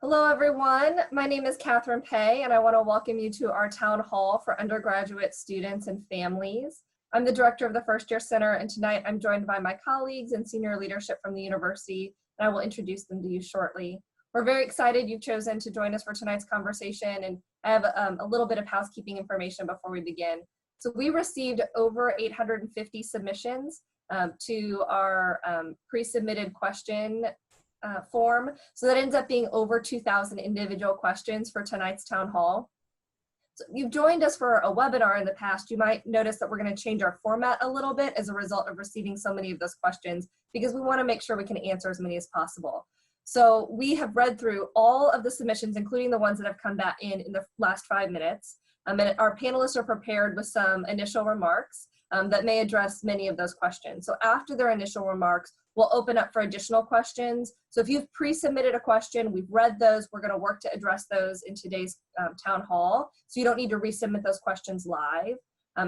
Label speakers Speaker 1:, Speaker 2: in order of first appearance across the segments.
Speaker 1: Hello, everyone. My name is Katharine Pei, and I want to welcome you to our town hall for undergraduate students and families. I'm the director of the First Year Center, and tonight I'm joined by my colleagues and senior leadership from the university, and I will introduce them to you shortly. We're very excited you've chosen to join us for tonight's conversation, and I have a little bit of housekeeping information before we begin. So we received over 850 submissions to our pre-submitted question form. So that ends up being over 2,000 individual questions for tonight's town hall. So if you've joined us for a webinar in the past, you might notice that we're going to change our format a little bit as a result of receiving so many of those questions, because we want to make sure we can answer as many as possible. So we have read through all of the submissions, including the ones that have come back in the last 5 minutes. And our panelists are prepared with some initial remarks that may address many of those questions. So after their initial remarks, we'll open up for additional questions. So if you've pre-submitted a question, we've read those, we're gonna work to address those in today's town hall. So you don't need to resubmit those questions live.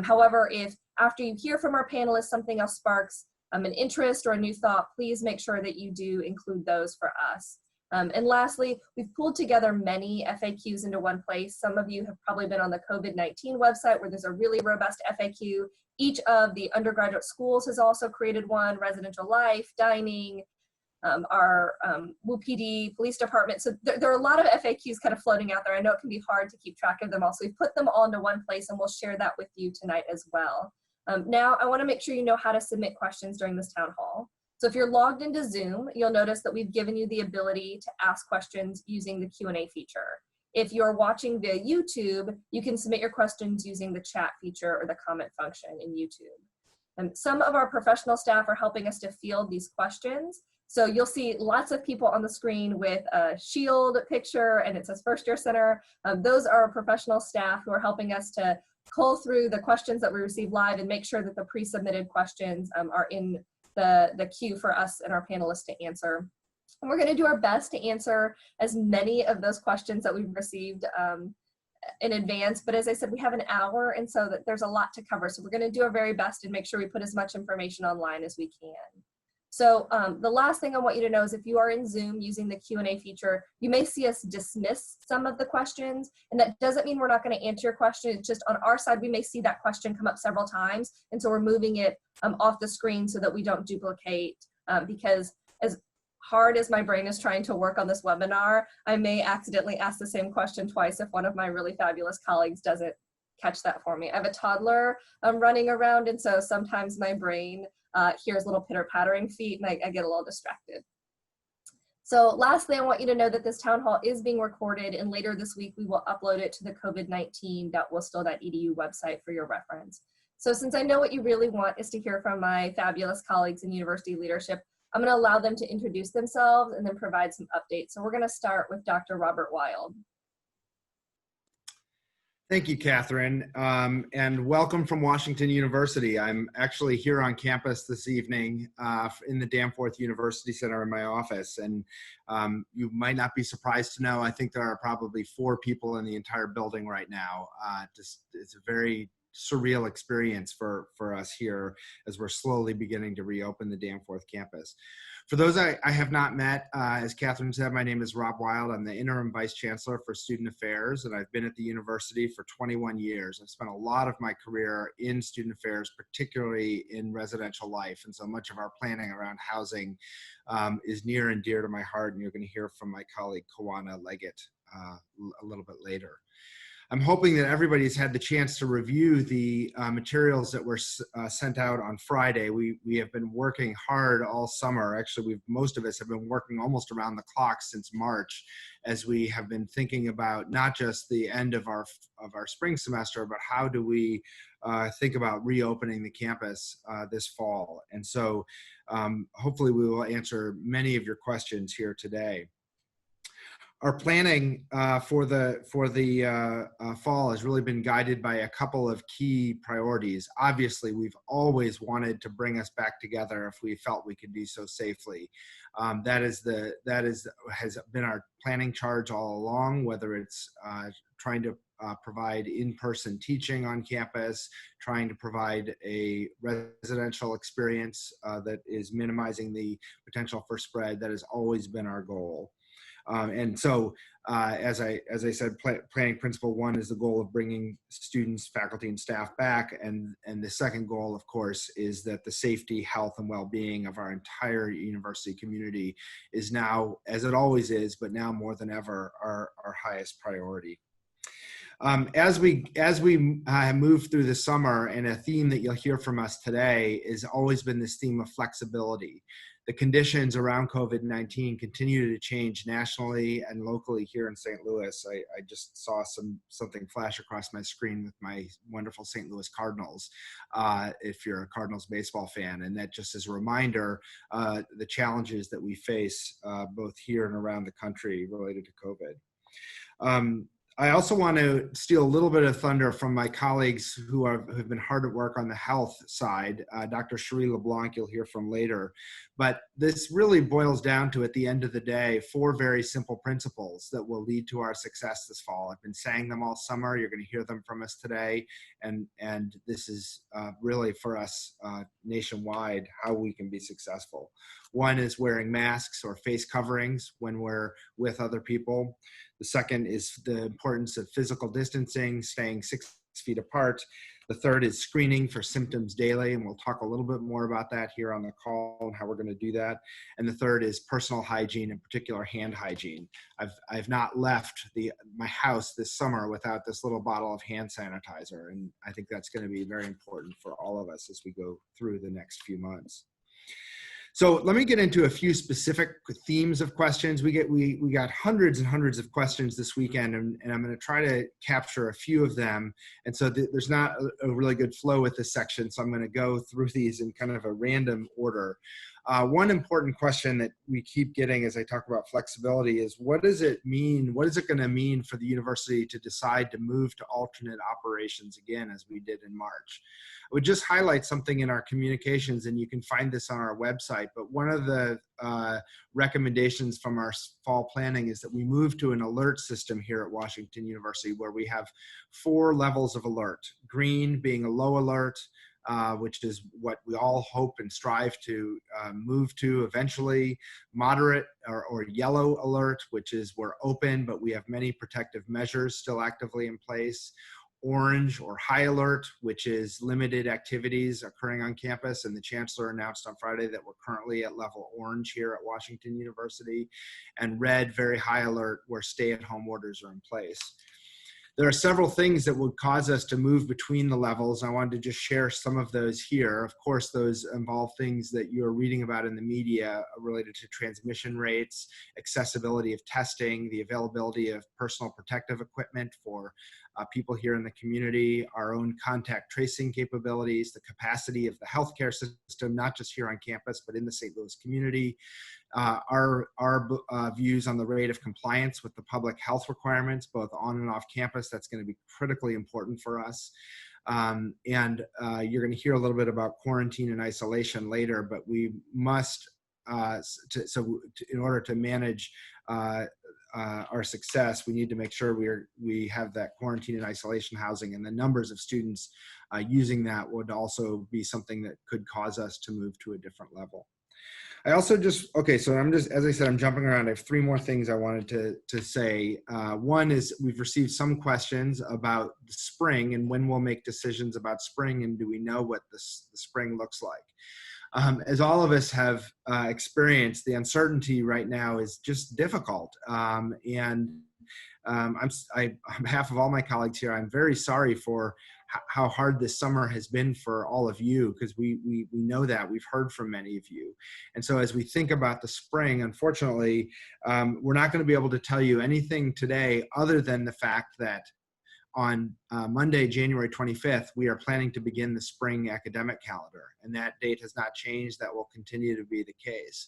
Speaker 1: However, if after you hear from our panelists, something else sparks an interest or a new thought, please make sure that you do include those for us. And lastly, we've pulled together many FAQs into one place. Some of you have probably been on the COVID-19 website where there's a really robust FAQ. Each of the undergraduate schools has also created one, residential life, dining, our WUPD, police department. So there are a lot of FAQs kind of floating out there. I know it can be hard to keep track of them all. So we put them all into one place, and we'll share that with you tonight as well. Now, I want to make sure you know how to submit questions during this town hall. So if you're logged into Zoom, you'll notice that we've given you the ability to ask questions using the Q&A feature. If you're watching via YouTube, you can submit your questions using the chat feature or the comment function in YouTube. Some of our professional staff are helping us to field these questions. So you'll see lots of people on the screen with a shield picture, and it says First Year Center. Those are our professional staff who are helping us to cull through the questions that we receive live and make sure that the pre-submitted questions are in the queue for us and our panelists to answer. And we're going to do our best to answer as many of those questions that we've received in advance. But as I said, we have an hour, and so that there's a lot to cover. So we're going to do our very best and make sure we put as much information online as we can. So the last thing I want you to know is if you are in Zoom using the Q&A feature, you may see us dismiss some of the questions, and that doesn't mean we're not going to answer your question. It's just on our side, we may see that question come up several times, and so we're moving it off the screen so that we don't duplicate, because as hard as my brain is trying to work on this webinar, I may accidentally ask the same question twice if one of my really fabulous colleagues doesn't catch that for me. I have a toddler running around, and so sometimes my brain hears little pitter-pattering feet, and I get a little distracted. So lastly, I want you to know that this town hall is being recorded, and later this week we will upload it to the covid19.worcester.edu website for your reference. So since I know what you really want is to hear from my fabulous colleagues in university leadership, I'm going to allow them to introduce themselves and then provide some updates. So we're going to start with Dr. Robert Wilde.
Speaker 2: Thank you, Katharine, and welcome from Washington University. I'm actually here on campus this evening in the Danforth University Center in my office, and you might not be surprised to know, I think there are probably 4 people in the entire building right now. It's a very surreal experience for us here as we're slowly beginning to reopen the Danforth campus. For those I have not met, as Katharine said, my name is Rob Wilde. I'm the Interim Vice Chancellor for Student Affairs, and I've been at the university for 21 years. I've spent a lot of my career in student affairs, particularly in residential life, and so much of our planning around housing is near and dear to my heart, and you're going to hear from my colleague Kawanna Leggett a little bit later. I'm hoping that everybody's had the chance to review the materials that were sent out on Friday. We have been working hard all summer. Actually, most of us have been working almost around the clock since March, as we have been thinking about not just the end of our spring semester, but how do we think about reopening the campus this fall. And so hopefully we will answer many of your questions here today. Our planning for the fall has really been guided by a couple of key priorities. Obviously, we've always wanted to bring us back together if we felt we could do so safely. That has been our planning charge all along, whether it's trying to provide in-person teaching on campus, trying to provide a residential experience that is minimizing the potential for spread. That has always been our goal. And so, as I said, planning principle 1 is the goal of bringing students, faculty, and staff back. And the second goal, of course, is that the safety, health, and well-being of our entire university community is now, as it always is, but now more than ever, our highest priority. As we move through the summer, and a theme that you'll hear from us today has always been this theme of flexibility. The conditions around COVID-19 continue to change nationally and locally here in St. Louis. I just saw something flash across my screen with my wonderful St. Louis Cardinals, if you're a Cardinals baseball fan. And that just as a reminder, the challenges that we face both here and around the country related to COVID. I also want to steal a little bit of thunder from my colleagues who have been hard at work on the health side. Dr. Cheri LeBlanc, you'll hear from later. But this really boils down to, at the end of the day, 4 very simple principles that will lead to our success this fall. I've been saying them all summer. You're going to hear them from us today. And this is really for us nationwide, how we can be successful. One is wearing masks or face coverings when we're with other people. The second is the importance of physical distancing, staying 6 feet apart. The third is screening for symptoms daily, and we'll talk a little bit more about that here on the call and how we're going to do that. And the third is personal hygiene, in particular hand hygiene. I've not left my house this summer without this little bottle of hand sanitizer, and I think that's going to be very important for all of us as we go through the next few months. So let me get into a few specific themes of questions. We got hundreds and hundreds of questions this weekend, and I'm going to try to capture a few of them. And so there's not a really good flow with this section, so I'm going to go through these in kind of a random order. One important question that we keep getting as I talk about flexibility is, what does it mean? What is it going to mean for the university to decide to move to alternate operations again, as we did in March? I would just highlight something in our communications, and you can find this on our website, but one of the recommendations from our fall planning is that we move to an alert system here at Washington University, where we have 4 levels of alert. Green being a low alert, which is what we all hope and strive to move to eventually. Moderate or yellow alert, which is we're open, but we have many protective measures still actively in place. Orange or high alert, which is limited activities occurring on campus, and the Chancellor announced on Friday that we're currently at level orange here at Washington University. And red, very high alert, where stay-at-home orders are in place. There are several things that would cause us to move between the levels. I wanted to just share some of those here. Of course, those involve things that you're reading about in the media related to transmission rates, accessibility of testing, the availability of personal protective equipment for people here in the community, our own contact tracing capabilities, the capacity of the healthcare system, not just here on campus, but in the St. Louis community, our views on the rate of compliance with the public health requirements, both on and off campus. That's going to be critically important for us. And you're going to hear a little bit about quarantine and isolation later, but we must, in order to manage our success, we need to make sure we have that quarantine and isolation housing, and the numbers of students using that would also be something that could cause us to move to a different level. I also so I'm just, as I said, I'm jumping around. I have 3 more things I wanted to say. One is we've received some questions about the spring and when we'll make decisions about spring, and do we know what the spring looks like. As all of us have experienced, the uncertainty right now is just difficult. On behalf of all my colleagues here, I'm very sorry for how hard this summer has been for all of you, because we know that. We've heard from many of you. And so as we think about the spring, unfortunately, we're not going to be able to tell you anything today other than the fact that on Monday, January 25th, we are planning to begin the spring academic calendar, and that date has not changed. That will continue to be the case.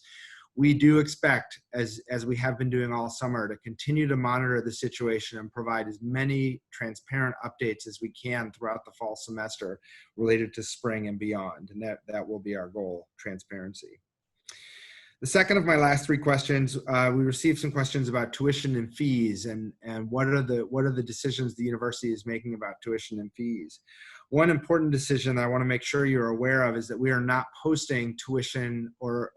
Speaker 2: We do expect, as we have been doing all summer, to continue to monitor the situation and provide as many transparent updates as we can throughout the fall semester related to spring and beyond, and that will be our goal, transparency. The second of my last 3 questions, we received some questions about tuition and fees, and what are the decisions the university is making about tuition and fees. One important decision I want to make sure you're aware of is that we are not posting tuition or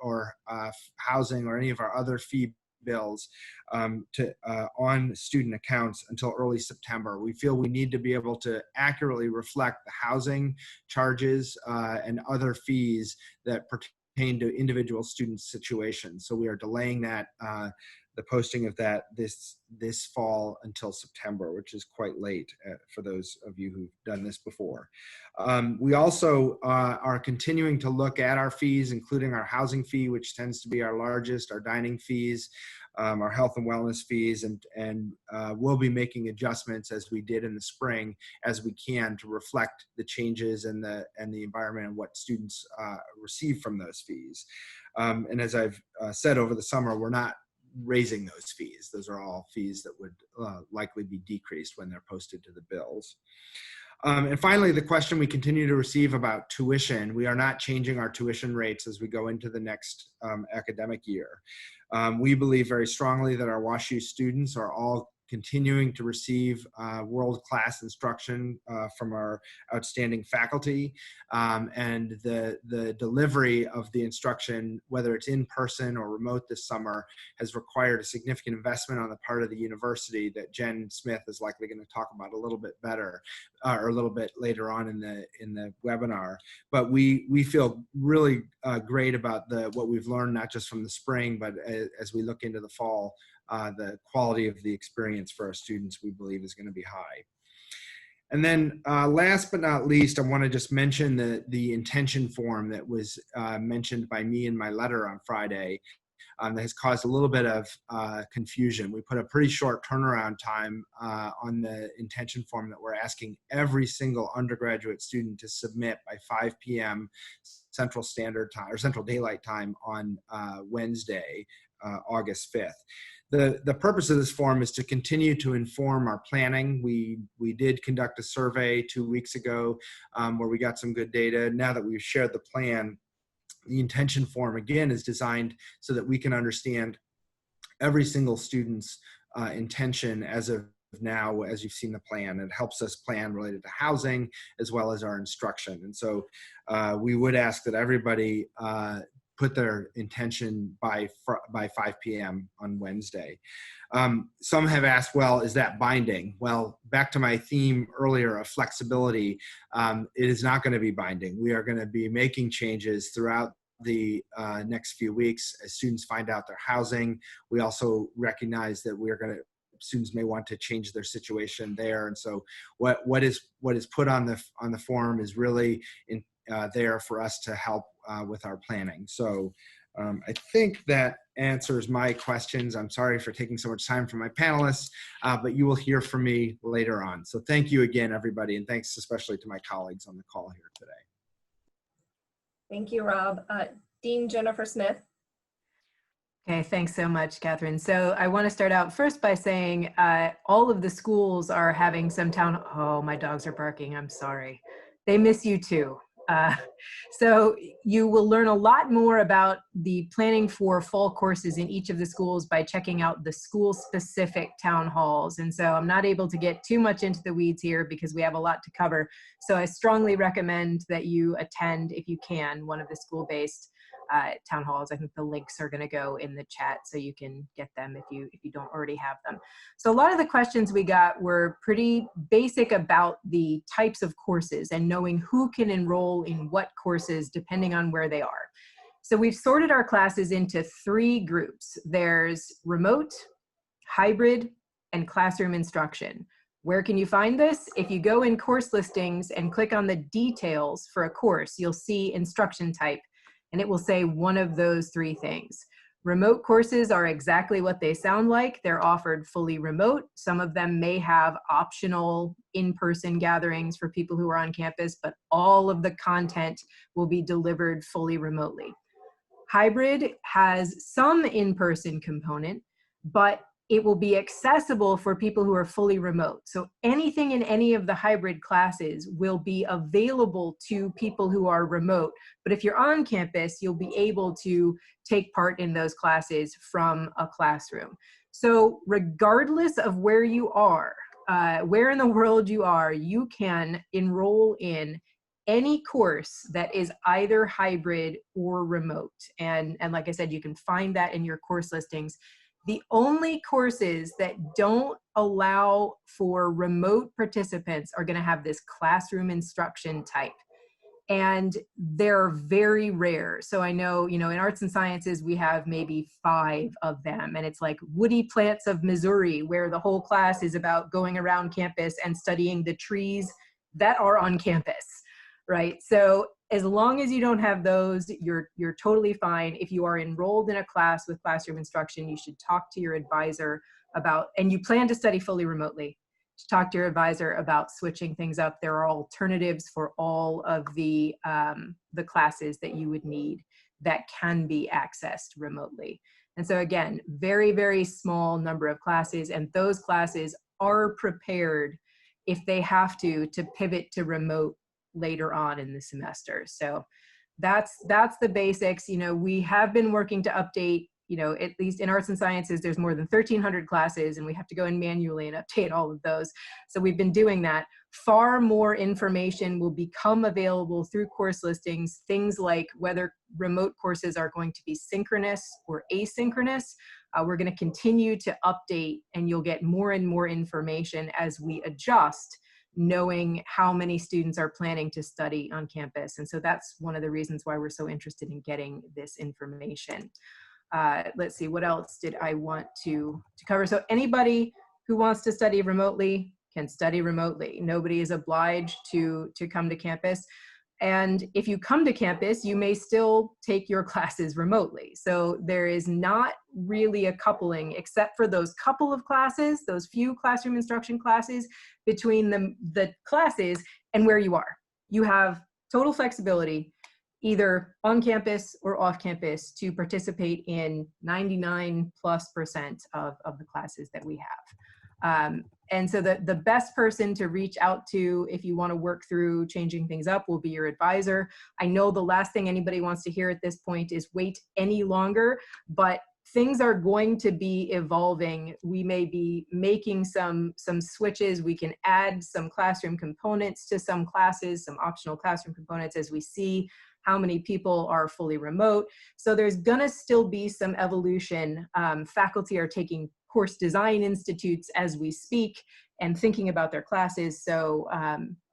Speaker 2: housing or any of our other fee bills on student accounts until early September. We feel we need to be able to accurately reflect the housing charges and other fees that pertain to individual students' situations. So we are delaying that, the posting of that this fall until September, which is quite late for those of you who've done this before. We also are continuing to look at our fees, including our housing fee, which tends to be our largest, our dining fees, our health and wellness fees, and we'll be making adjustments as we did in the spring as we can to reflect the changes and the environment and what students receive from those fees. And as I've said over the summer, we're not raising those fees. Those are all fees that would likely be decreased when they're posted to the bills. And finally, the question we continue to receive about tuition. We are not changing our tuition rates as we go into the next academic year. We believe very strongly that our WashU students are all continuing to receive world-class instruction from our outstanding faculty, and the delivery of the instruction, whether it's in person or remote this summer, has required a significant investment on the part of the university that Jen Smith is likely going to talk about a little bit better, or a little bit later on in the webinar. But we feel really great about what we've learned, not just from the spring, but as we look into the fall. The quality of the experience for our students, we believe, is going to be high. And then last but not least, I want to just mention the intention form that was mentioned by me in my letter on Friday that has caused a little bit of confusion. We put a pretty short turnaround time on the intention form that we're asking every single undergraduate student to submit by 5 p.m. Central Standard Time or Central Daylight Time on Wednesday, August 5th. The purpose of this form is to continue to inform our planning. We did conduct a survey 2 weeks ago where we got some good data. Now that we've shared the plan, the intention form again is designed so that we can understand every single student's intention as of now, as you've seen the plan. It helps us plan related to housing as well as our instruction. And so we would ask that everybody put their intention by 5 p.m. on Wednesday. Some have asked, well, is that binding? Well, back to my theme earlier of flexibility, it is not going to be binding. We are going to be making changes throughout the next few weeks as students find out their housing. We also recognize that students may want to change their situation there. And so what is put on the form is really there for us to help with our planning. So I think that answers my questions. I'm sorry for taking so much time from my panelists, but you will hear from me later on. So thank you again, everybody, and thanks especially to my colleagues on the call here today.
Speaker 1: Thank you, Rob. Dean Jennifer Smith.
Speaker 3: Okay, thanks so much, Katharine. So I want to start out first by saying all of the schools are having some oh, my dogs are barking, I'm sorry. They miss you too. So you will learn a lot more about the planning for fall courses in each of the schools by checking out the school-specific town halls. And so I'm not able to get too much into the weeds here because we have a lot to cover. So I strongly recommend that you attend, if you can, one of the school-based town halls. I think the links are going to go in the chat so you can get them if you don't already have them. So a lot of the questions we got were pretty basic about the types of courses and knowing who can enroll in what courses depending on where they are. So we've sorted our classes into 3 groups. There's remote, hybrid, and classroom instruction. Where can you find this? If you go in course listings and click on the details for a course, you'll see instruction type, and it will say one of those 3 things. Remote courses are exactly what they sound like. They're offered fully remote. Some of them may have optional in-person gatherings for people who are on campus, but all of the content will be delivered fully remotely. Hybrid has some in-person component, but it will be accessible for people who are fully remote. So anything in any of the hybrid classes will be available to people who are remote. But if you're on campus, you'll be able to take part in those classes from a classroom. So regardless of where you are, where in the world you are, you can enroll in any course that is either hybrid or remote. And like I said, you can find that in your course listings. The only courses that don't allow for remote participants are going to have this classroom instruction type. And they're very rare. So I know, in arts and sciences, we have maybe 5 of them. And it's like Woody Plants of Missouri, where the whole class is about going around campus and studying the trees that are on campus, right? So as long as you don't have those, you're totally fine. If you are enrolled in a class with classroom instruction, you should talk to your advisor about, and you plan to study fully remotely, talk to your advisor about switching things up. There are alternatives for all of the classes that you would need that can be accessed remotely. And so again, very, very small number of classes, and those classes are prepared if they have to pivot to remote later on in the semester. So that's the basics. We have been working to update, at least in arts and sciences, there's more than 1,300 classes, and we have to go in manually and update all of those. So we've been doing that. Far more information will become available through course listings, things like whether remote courses are going to be synchronous or asynchronous. We're going to continue to update, and you'll get more and more information as we adjust, knowing how many students are planning to study on campus. And so that's one of the reasons why we're so interested in getting this information. Let's see, what else did I want to cover? So anybody who wants to study remotely can study remotely. Nobody is obliged to come to campus. And if you come to campus, you may still take your classes remotely. So there is not really a coupling, except for those couple of classes, those few classroom instruction classes, between the classes and where you are. You have total flexibility, either on campus or off campus, to participate in 99+% of the classes that we have. And so the best person to reach out to if you want to work through changing things up will be your advisor. I know the last thing anybody wants to hear at this point is wait any longer, but things are going to be evolving. We may be making some switches. We can add some classroom components to some classes, some optional classroom components, as we see how many people are fully remote. So there's gonna still be some evolution. Faculty are taking course design institutes as we speak and thinking about their classes. So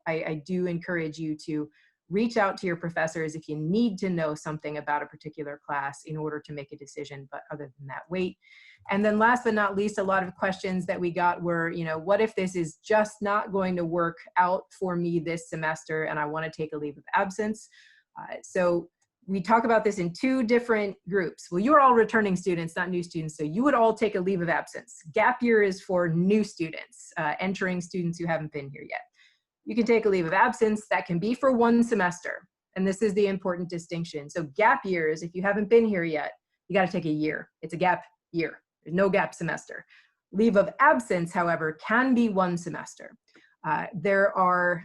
Speaker 3: I do encourage you to reach out to your professors if you need to know something about a particular class in order to make a decision, but other than that, wait. And then last but not least, a lot of questions that we got were, what if this is just not going to work out for me this semester and I want to take a leave of absence? So we talk about this in 2 different groups. Well, you're all returning students, not new students, so you would all take a leave of absence. Gap year is for new students, entering students who haven't been here yet. You can take a leave of absence that can be for 1 semester. And this is the important distinction. So gap years, if you haven't been here yet, you got to take a year. It's a gap year. There's no gap semester. Leave of absence, however, can be 1 semester. There are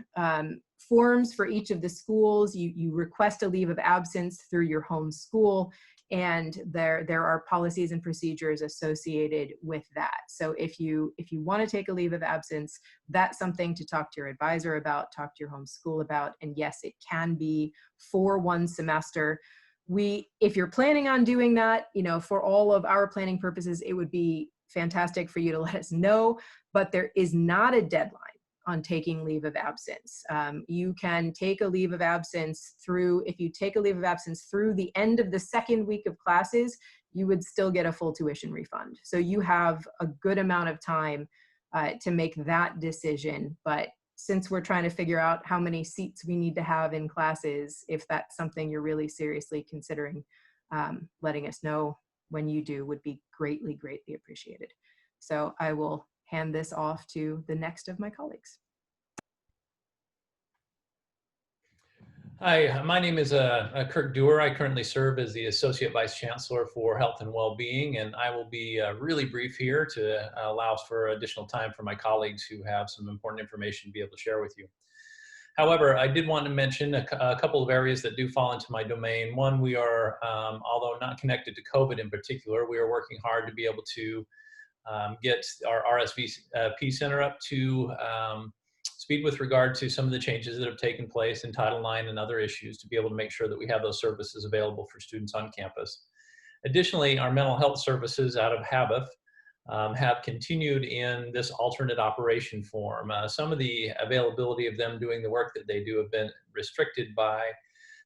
Speaker 3: forms for each of the schools. You request a leave of absence through your home school, and there are policies and procedures associated with that. So if you want to take a leave of absence, that's something to talk to your advisor about, talk to your home school about, and yes, it can be for 1 semester. If you're planning on doing that, for all of our planning purposes, it would be fantastic for you to let us know, but there is not a deadline on taking leave of absence. You can take a leave of absence if you take a leave of absence through the end of the 2nd week of classes, you would still get a full tuition refund. So you have a good amount of time to make that decision. But since we're trying to figure out how many seats we need to have in classes, if that's something you're really seriously considering, letting us know when you do would be greatly, greatly appreciated. So I will hand this off to the next of my colleagues.
Speaker 4: Hi, my name is Kirk Dewar. I currently serve as the Associate Vice Chancellor for Health and Wellbeing, and I will be really brief here to allow for additional time for my colleagues who have some important information to be able to share with you. However, I did want to mention a couple of areas that do fall into my domain. One, we are, although not connected to COVID in particular, we are working hard to be able to get our RSVP center up to speed with regard to some of the changes that have taken place in Title IX and other issues to be able to make sure that we have those services available for students on campus. Additionally, our mental health services out of Habif have continued in this alternate operation form. Some of the availability of them doing the work that they do have been restricted by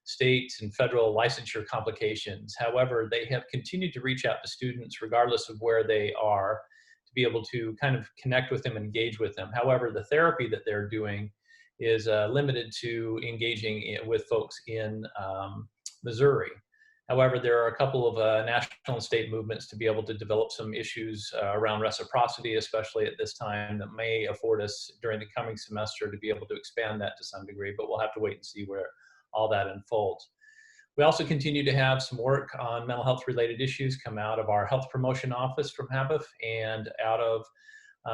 Speaker 4: state and federal licensure complications. However, they have continued to reach out to students regardless of where they are to be able to kind of connect with them, engage with them. However, the therapy that they're doing is limited to engaging with folks in Missouri. However, there are a couple of national and state movements to be able to develop some issues around reciprocity, especially at this time, that may afford us during the coming semester to be able to expand that to some degree, but we'll have to wait and see where all that unfolds. We also continue to have some work on mental health related issues come out of our health promotion office from Habif and out of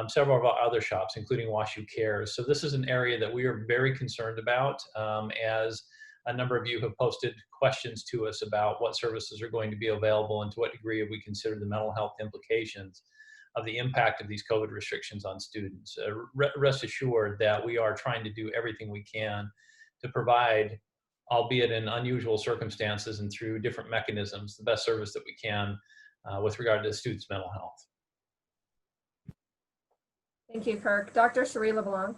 Speaker 4: several of our other shops, including WashU Cares. So this is an area that we are very concerned about as a number of you have posted questions to us about what services are going to be available and to what degree we consider the mental health implications of the impact of these COVID restrictions on students. Rest assured that we are trying to do everything we can to provide, albeit in unusual circumstances and through different mechanisms, the best service that we can with regard to the students' mental health.
Speaker 1: Thank you, Kirk. Dr. Cheri LeBlanc.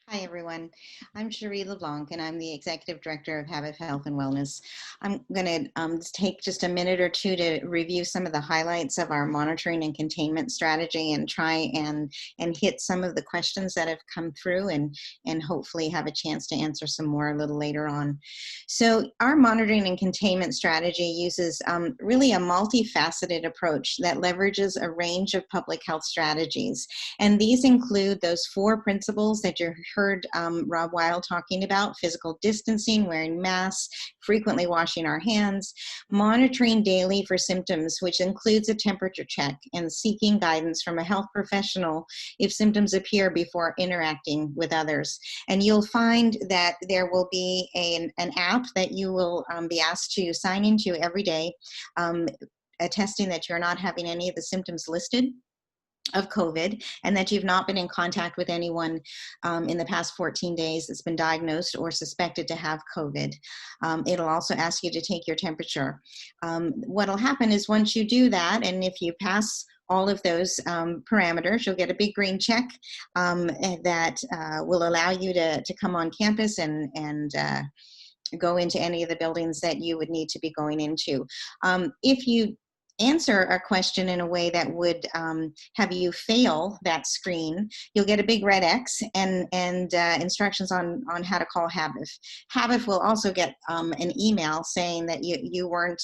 Speaker 5: Hi, everyone. I'm Cheri LeBlanc, and I'm the Executive Director of Habif Health and Wellness. I'm going to take just a minute or two to review some of the highlights of our monitoring and containment strategy and try and hit some of the questions that have come through and hopefully have a chance to answer some more a little later on. So our monitoring and containment strategy uses really a multifaceted approach that leverages a range of public health strategies. And these include those 4 principles that you heard Rob Wilde talking about: physical distancing, wearing masks, frequently washing our hands, monitoring daily for symptoms, which includes a temperature check, and seeking guidance from a health professional if symptoms appear before interacting with others. And you'll find that there will be an app that you will be asked to sign into every day, attesting that you're not having any of the symptoms listed of COVID, and that you've not been in contact with anyone in the past 14 days that's been diagnosed or suspected to have COVID. It'll also ask you to take your temperature. What'll happen is once you do that, and if you pass all of those parameters, you'll get a big green check that will allow you to come on campus and go into any of the buildings that you would need to be going into. If you answer a question in a way that would have you fail that screen, you'll get a big red X and instructions on how to call Habif. Habif will also get an email saying that you weren't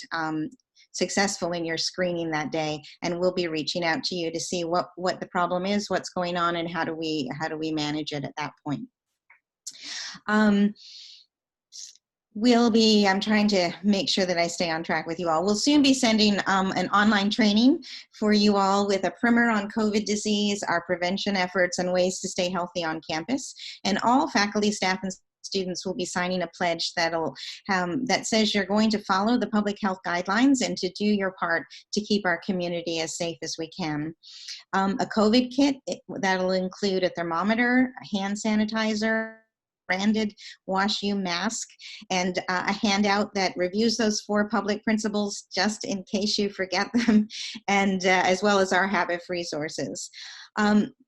Speaker 5: successful in your screening that day, and we'll be reaching out to you to see what the problem is, what's going on, and how do we manage it at that point. I'm trying to make sure that I stay on track with you all. We'll soon be sending an online training for you all with a primer on COVID disease, our prevention efforts, and ways to stay healthy on campus. And all faculty, staff, and students will be signing a pledge that says you're going to follow the public health guidelines and to do your part to keep our community as safe as we can. A COVID kit that'll include a thermometer, a hand sanitizer, branded WashU mask, and a handout that reviews those 4 public principles just in case you forget them, and as well as our Habif resources.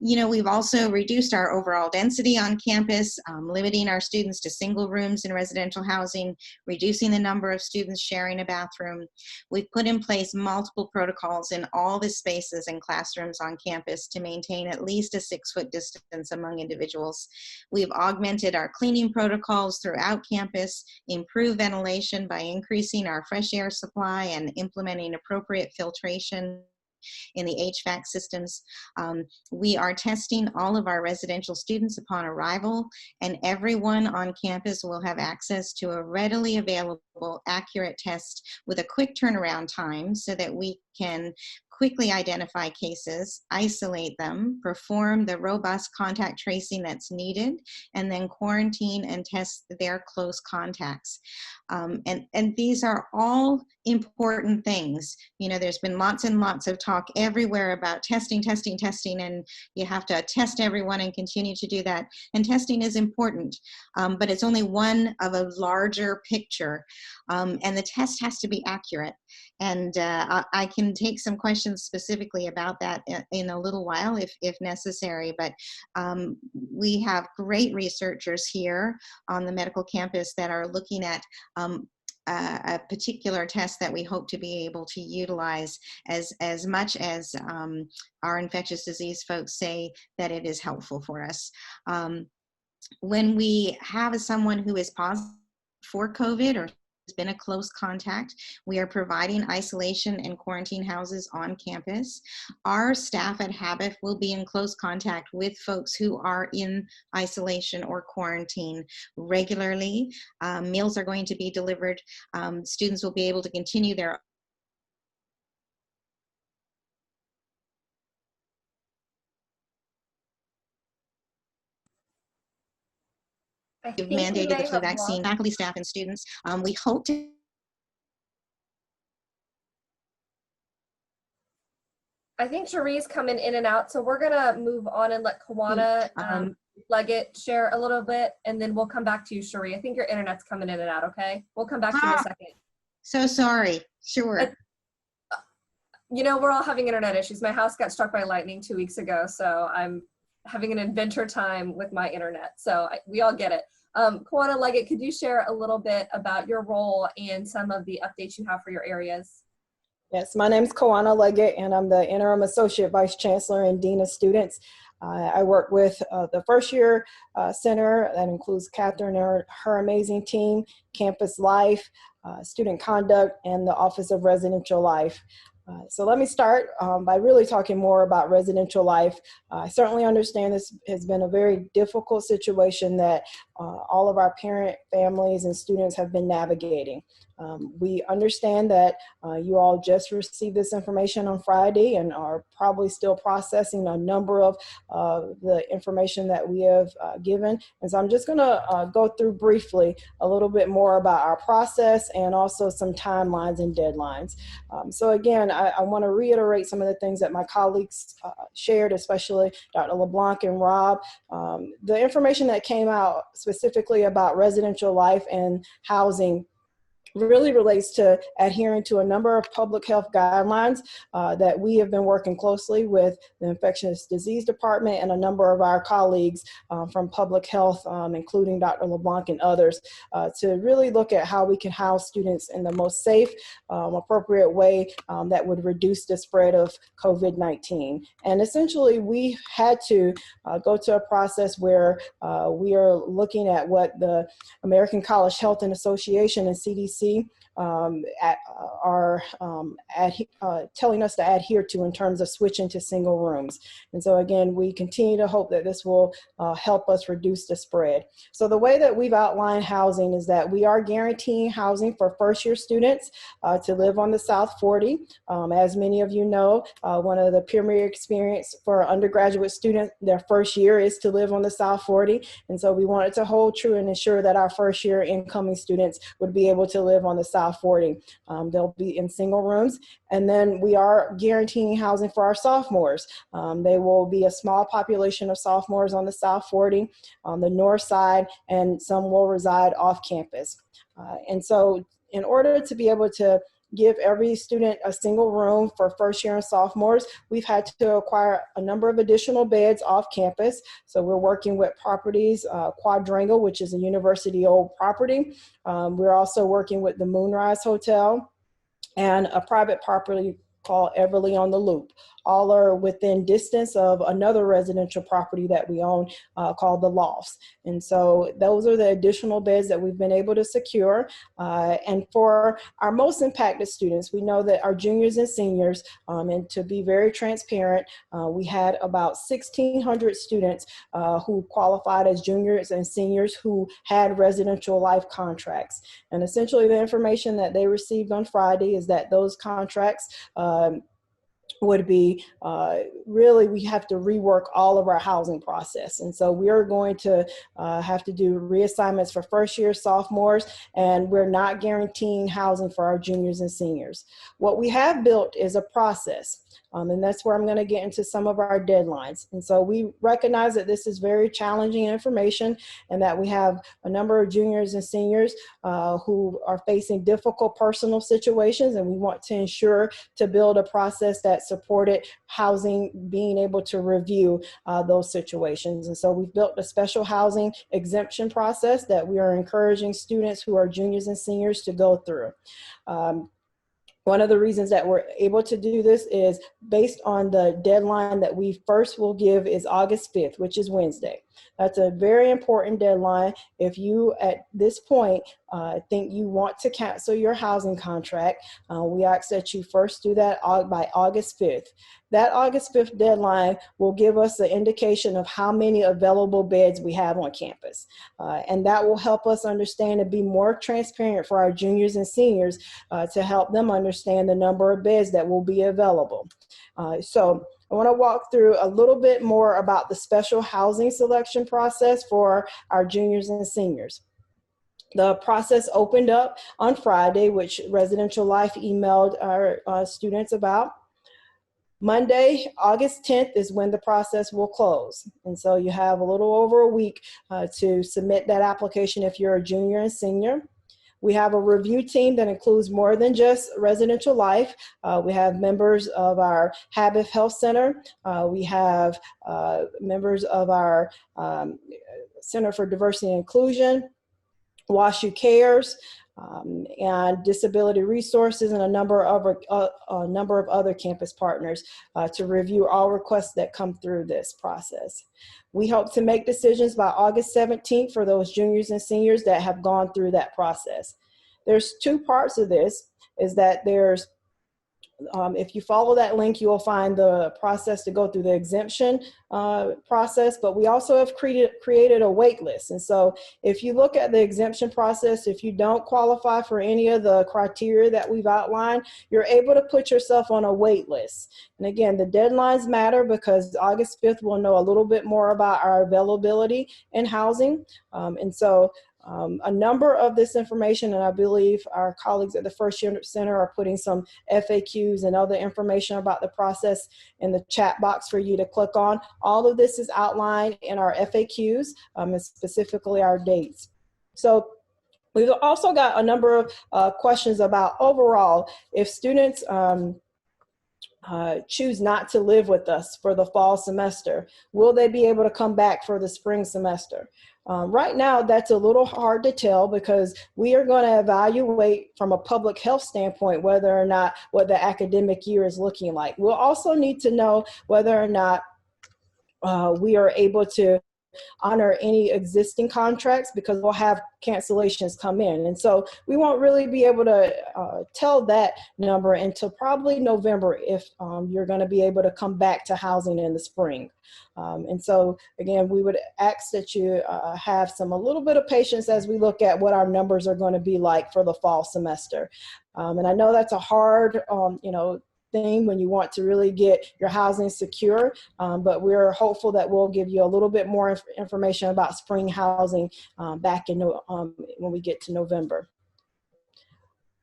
Speaker 5: We've also reduced our overall density on campus, limiting our students to single rooms in residential housing, reducing the number of students sharing a bathroom. We've put in place multiple protocols in all the spaces and classrooms on campus to maintain at least a 6-foot distance among individuals. We've augmented our cleaning protocols throughout campus, improved ventilation by increasing our fresh air supply and implementing appropriate filtration in the HVAC systems. We are testing all of our residential students upon arrival, and everyone on campus will have access to a readily available, accurate test with a quick turnaround time so that we can quickly identify cases, isolate them, perform the robust contact tracing that's needed, and then quarantine and test their close contacts. And these are all important things. You know, there's been lots and lots of talk everywhere about testing, and you have to test everyone and continue to do that. And testing is important, but it's only one of a larger picture. And the test has to be accurate. And I can take some questions specifically about that in a little while if necessary, but we have great researchers here on the medical campus that are looking at a particular test that we hope to be able to utilize as much as our infectious disease folks say that it is helpful for us. When we have someone who is positive for COVID or has been a close contact, we are providing isolation and quarantine houses on campus. Our staff at Habif will be in close contact with folks who are in isolation or quarantine regularly. Meals are going to be delivered. Students will be able to continue their mandated the flu vaccine, faculty, staff, and students. We hope to
Speaker 1: I think Cheri's coming in and out, so we're gonna move on and let Kawanna Leggett share a little bit, and then we'll come back to you, Cheri. I think your internet's coming in and out, okay? We'll come back to you in a second.
Speaker 5: So sorry. Sure.
Speaker 1: You know, we're all having internet issues. My house got struck by lightning 2 weeks ago, so I'm having an adventure time with my internet. So we all get it. Kawanna Leggett, could you share a little bit about your role and some of the updates you have for your areas?
Speaker 6: Yes, my name is Kawanna Leggett, and I'm the Interim Associate Vice Chancellor and Dean of Students. I work with the first year center that includes Katharine and her amazing team, Campus Life, Student Conduct, and the Office of Residential Life. So let me start by really talking more about residential life. I certainly understand this has been a very difficult situation that all of our parent families and students have been navigating. We understand that you all just received this information on Friday and are probably still processing a number of the information that we have given. And so I'm just going to go through briefly a little bit more about our process and also some timelines and deadlines. So again, I want to reiterate some of the things that my colleagues shared, especially Dr. LeBlanc and Rob. The information that came out specifically about residential life and housing really relates to adhering to a number of public health guidelines that we have been working closely with the Infectious Disease Department and a number of our colleagues from public health, including Dr. LeBlanc and others, to really look at how we can house students in the most safe, appropriate way that would reduce the spread of COVID-19. And essentially, we had to go to a process where we are looking at what the American College Health and Association and CDC are telling us to adhere to in terms of switching to single rooms. And so again, we continue to hope that this will help us reduce the spread. So the way that we've outlined housing is that we are guaranteeing housing for first year students to live on the South 40. As many of you know, one of the premier experience for undergraduate students, their first year is to live on the South 40. And so we wanted to hold true and ensure that our first year incoming students would be able to live on the South 40. They'll be in single rooms. And then we are guaranteeing housing for our sophomores. They will be a small population of sophomores on the South 40, on the north side, and some will reside off campus. And so in order to be able to give every student a single room for first year and sophomores, we've had to acquire a number of additional beds off campus. So we're working with properties, Quadrangle, which is a university-owned property. We're also working with the Moonrise Hotel and a private property called Everly on the Loop. All are within distance of another residential property that we own called The Lofts. And so those are the additional beds that we've been able to secure. And for our most impacted students, we know that our juniors and seniors, and to be very transparent, we had about 1,600 students who qualified as juniors and seniors who had residential life contracts. And essentially the information that they received on Friday is that those contracts would be really we have to rework all of our housing process. And so we are going to have to do reassignments for first year sophomores, and we're not guaranteeing housing for our juniors and seniors. What we have built is a process. And that's where I'm going to get into some of our deadlines. And so we recognize that this is very challenging information and that we have a number of juniors and seniors who are facing difficult personal situations, and we want to ensure to build a process that supported housing being able to review those situations. And so we've built a special housing exemption process that we are encouraging students who are juniors and seniors to go through. One of the reasons that we're able to do this is based on the deadline that we first will give is August 5th, which is Wednesday. That's a very important deadline. If you, at this point, think you want to cancel your housing contract, we ask that you first do that by August 5th. That August 5th deadline will give us an indication of how many available beds we have on campus. And that will help us understand and be more transparent for our juniors and seniors to help them understand the number of beds that will be available. So I want to walk through a little bit more about the special housing selection process for our juniors and seniors. The process opened up on Friday, which Residential Life emailed our students about. Monday, August 10th is when the process will close. And so you have a little over a week to submit that application if you're a junior and senior. We have a review team that includes more than just Residential Life. We have members of our Habif Health Center. We have members of our Center for Diversity and Inclusion, WashU Cares, and Disability Resources, and a number of other campus partners to review all requests that come through this process. We hope to make decisions by August 17th for those juniors and seniors that have gone through that process. There's two parts of this, is that there's if you follow that link, you will find the process to go through the exemption process, but we also have created a wait list. And so if you look at the exemption process, if you don't qualify for any of the criteria that we've outlined, you're able to put yourself on a wait list. And again, the deadlines matter because August 5th, we'll know a little bit more about our availability in housing. And so a number of this information, and I believe our colleagues at the First Year Center are putting some FAQs and other information about the process in the chat box for you to click on. All of this is outlined in our FAQs, and specifically our dates. So we've also got a number of questions about overall, if students choose not to live with us for the fall semester, will they be able to come back for the spring semester? Right now, that's a little hard to tell because we are going to evaluate from a public health standpoint whether or not what the academic year is looking like. We'll also need to know whether or not we are able to honor any existing contracts because we'll have cancellations come in. And so we won't really be able to tell that number until probably November if you're going to be able to come back to housing in the spring. And so again, we would ask that you have a little bit of patience as we look at what our numbers are going to be like for the fall semester. And I know that's a hard, thing when you want to really get your housing secure, but we're hopeful that we'll give you a little bit more information about spring housing back in when we get to November.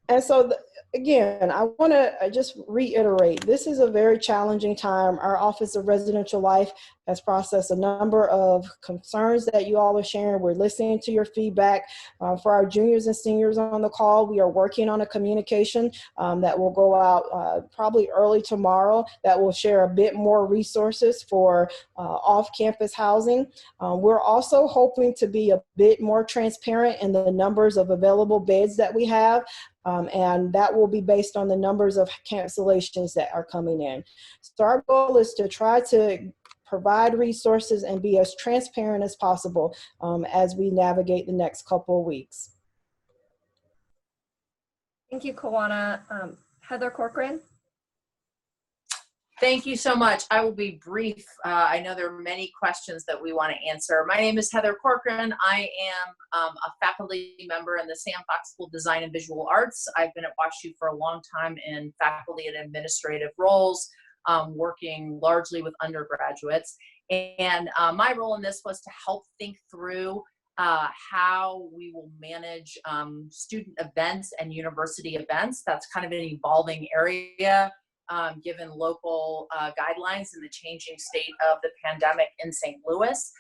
Speaker 6: And so again, I want to just reiterate, this is a very challenging time. Our Office of Residential Life has processed a number of concerns that you all are sharing. We're listening to your feedback. For our juniors and seniors on the call, we are working on a communication that will go out probably early tomorrow that will share a bit more resources for off-campus housing. We're also hoping to be a bit more transparent in the numbers of available beds that we have. And that will be based on the numbers of cancellations that are coming in. So our goal is to try to provide resources and be as transparent as possible as we navigate the next couple of weeks.
Speaker 1: Thank you, Kawanna. Heather Corcoran.
Speaker 7: Thank you so much. I will be brief. I know there are many questions that we want to answer. My name is Heather Corcoran. I am a faculty member in the Sam Fox School of Design and Visual Arts. I've been at WashU for a long time in faculty and administrative roles. working largely with undergraduates. And my role in this was to help think through how we will manage student events and university events. That's kind of an evolving area given local guidelines and the changing state of the pandemic in St. Louis.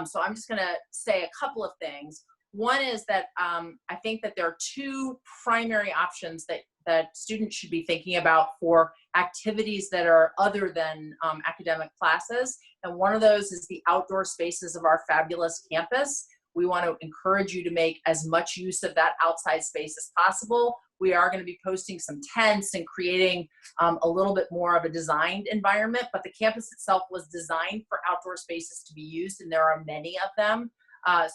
Speaker 7: So I'm just going to say a couple of things. One is that I think that there are two primary options that students should be thinking about for activities that are other than academic classes. And one of those is the outdoor spaces of our fabulous campus. We want to encourage you to make as much use of that outside space as possible. We are going to be posting some tents and creating a little bit more of a designed environment, but the campus itself was designed for outdoor spaces to be used, and there are many of them.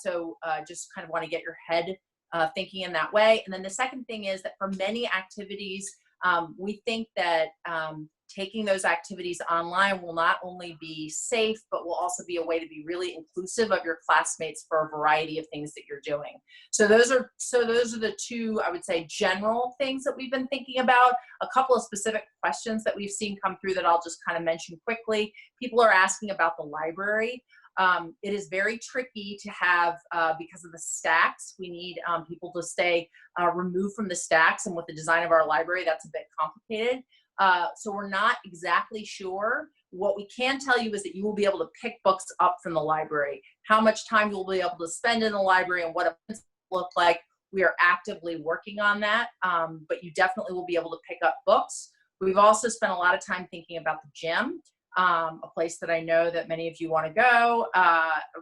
Speaker 7: So just kind of want to get your head thinking in that way. And then the second thing is that for many activities, we think that taking those activities online will not only be safe, but will also be a way to be really inclusive of your classmates for a variety of things that you're doing. So those are the two, I would say, general things that we've been thinking about. A couple of specific questions that we've seen come through that I'll just kind of mention quickly. People are asking about the library. It is very tricky to have, because of the stacks, we need people to stay removed from the stacks, and with the design of our library, that's a bit complicated. So we're not exactly sure. What we can tell you is that you will be able to pick books up from the library. How much time you'll be able to spend in the library and what it will look like, we are actively working on that, but you definitely will be able to pick up books. We've also spent a lot of time thinking about the gym. A place that I know that many of you want to go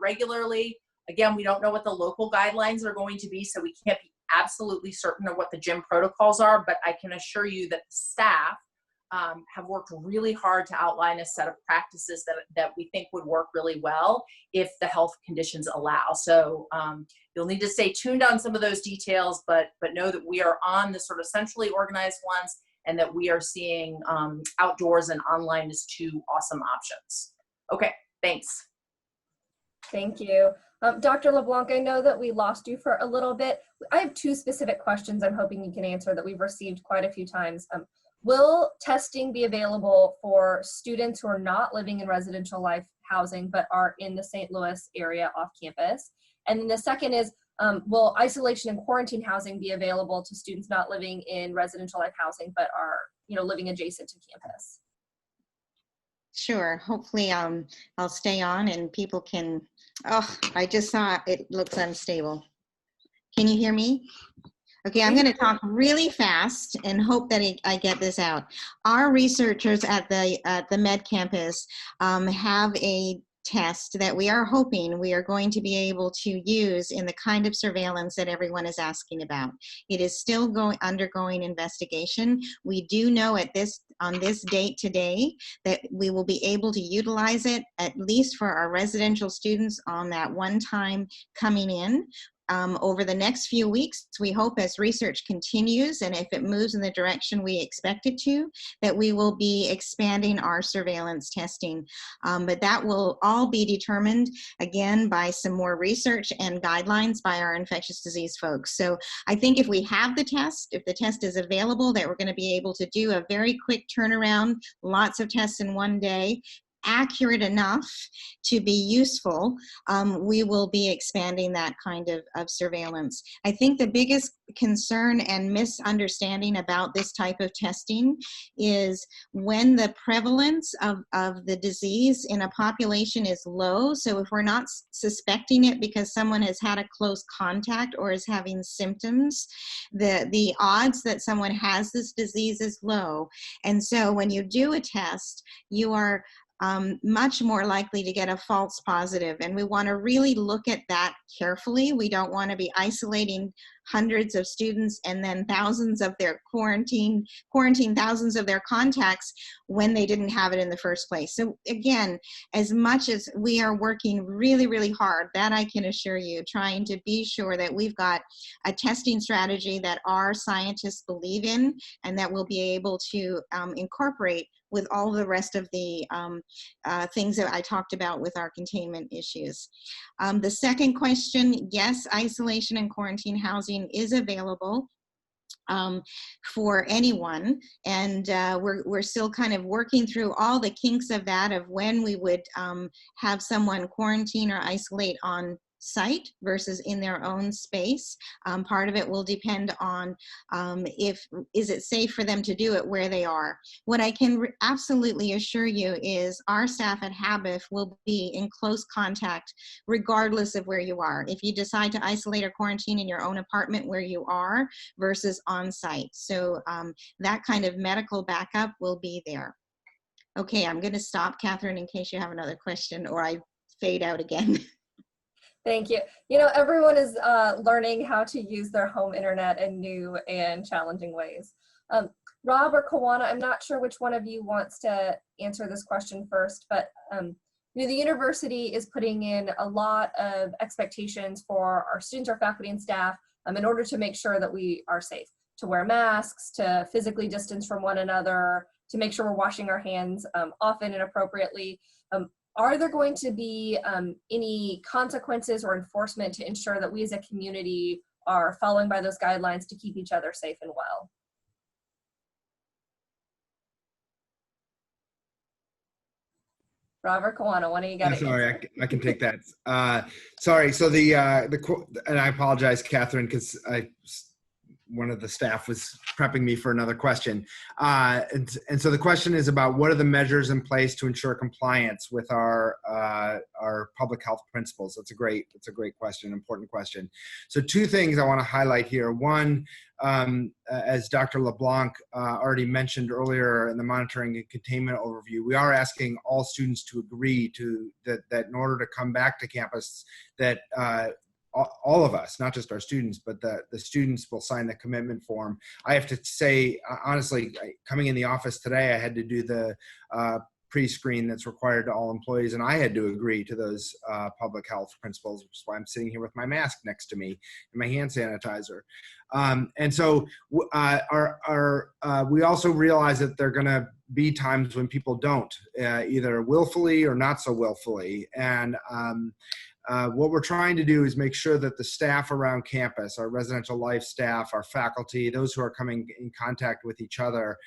Speaker 7: regularly. Again, we don't know what the local guidelines are going to be, so we can't be absolutely certain of what the gym protocols are, but I can assure you that the staff have worked really hard to outline a set of practices that we think would work really well if the health conditions allow. So you'll need to stay tuned on some of those details, but know that we are on the sort of centrally organized ones, and that we are seeing outdoors and online as two awesome options. Okay, thanks.
Speaker 1: Thank you. Dr. LeBlanc, I know that we lost you for a little bit. I have two specific questions I'm hoping you can answer that we've received quite a few times. Will testing be available for students who are not living in residential life housing but are in the St. Louis area off campus? And then the second is, will isolation and quarantine housing be available to students not living in residential life housing but are, living adjacent to campus?
Speaker 5: Sure. Hopefully I'll stay on and people can, I just saw it looks unstable. Can you hear me? Okay, I'm going to talk really fast and hope that I get this out. Our researchers at the Med Campus have a test that we are hoping we are going to be able to use in the kind of surveillance that everyone is asking about. It is still undergoing investigation. We do know on this date today that we will be able to utilize it at least for our residential students on that one time coming in. Over the next few weeks, we hope as research continues and if it moves in the direction we expect it to, that we will be expanding our surveillance testing. But that will all be determined, again, by some more research and guidelines by our infectious disease folks. So I think if we have the test, if the test is available, that we're going to be able to do a very quick turnaround, lots of tests in one day, accurate enough to be useful, we will be expanding that kind of surveillance. I think the biggest concern and misunderstanding about this type of testing is when the prevalence of the disease in a population is low. So if we're not suspecting it because someone has had a close contact or is having symptoms, the odds that someone has this disease is low. And so when you do a test, you are much more likely to get a false positive. And we want to really look at that carefully. We don't want to be isolating hundreds of students and then thousands of their quarantine thousands of their contacts when they didn't have it in the first place. So again, as much as we are working really, really hard, that I can assure you, trying to be sure that we've got a testing strategy that our scientists believe in and that we'll be able to incorporate with all the rest of the things that I talked about with our containment issues. The second question, yes, isolation and quarantine housing is available for anyone. And we're still kind of working through all the kinks of that, of when we would have someone quarantine or isolate on site versus in their own space. Part of it will depend on is it safe for them to do it where they are. What I can absolutely assure you is our staff at Habif will be in close contact regardless of where you are. If you decide to isolate or quarantine in your own apartment where you are versus on site. So that kind of medical backup will be there. Okay, I'm going to stop, Katharine, in case you have another question or I fade out again.
Speaker 1: Thank you. You know, everyone is learning how to use their home internet in new and challenging ways. Rob or Kawanna, I'm not sure which one of you wants to answer this question first, but you know, the university is putting in a lot of expectations for our students, our faculty and staff in order to make sure that we are safe, to wear masks, to physically distance from one another, to make sure we're washing our hands often and appropriately. Are there going to be any consequences or enforcement to ensure that we as a community are following by those guidelines to keep each other safe and well? Robert, Kawanna, one of you got it.
Speaker 2: Sorry, I can take that. Sorry, so and I apologize, Katharine, because one of the staff was prepping me for another question. And so the question is about what are the measures in place to ensure compliance with our public health principles. That's a great question, important question. So two things I want to highlight here. One, as Dr. LeBlanc already mentioned earlier in the monitoring and containment overview, we are asking all students to agree to that in order to come back to campus, that all of us, not just our students, but the students will sign the commitment form. I have to say, honestly, coming in the office today, I had to do the pre-screen that's required to all employees, and I had to agree to those public health principles, which is why I'm sitting here with my mask next to me and my hand sanitizer. And so we also realize that there are going to be times when people don't, either willfully or not so willfully. And what we're trying to do is make sure that the staff around campus, our residential life staff, our faculty, those who are coming in contact with each other,